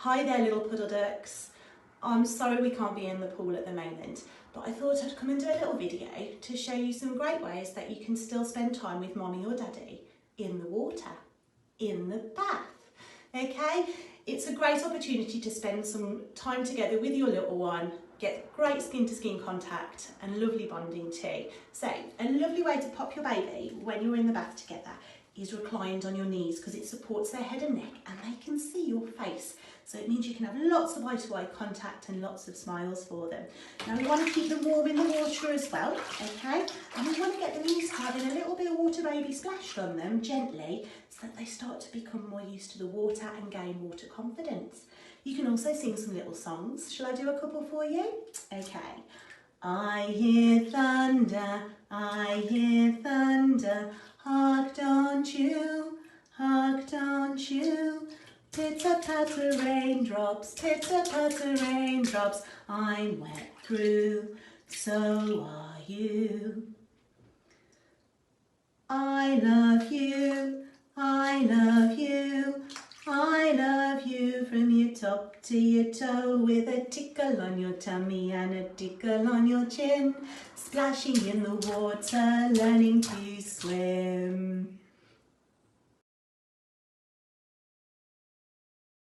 Hi there little puddle ducks. I'm sorry we can't be in the pool at the moment, but I thought I'd come and do a little video to show you some great ways that you can still spend time with mommy or daddy in the water, in the bath. Okay, it's a great opportunity to spend some time together with your little one, get great skin to skin contact and lovely bonding too. So a lovely way to pop your baby when you're in the bath together is reclined on your knees, because it supports their head and neck and they can see your face. So it means you can have lots of eye-to-eye contact and lots of smiles for them. Now we want to keep them warm in the water as well, okay? And we want to get them used to having a little bit of water baby splashed on them gently so that they start to become more used to the water and gain water confidence. You can also sing some little songs. Shall I do a couple for you? Okay. I hear thunder, I hear thunder, hark don't you, hark don't you. Pitter-patter raindrops, pitter-patter raindrops, I'm wet through, so are you. I love you, I love you, I love you from your top to your toe, with a tickle on your tummy and a tickle on your chin, splashing in the water, learning to swim.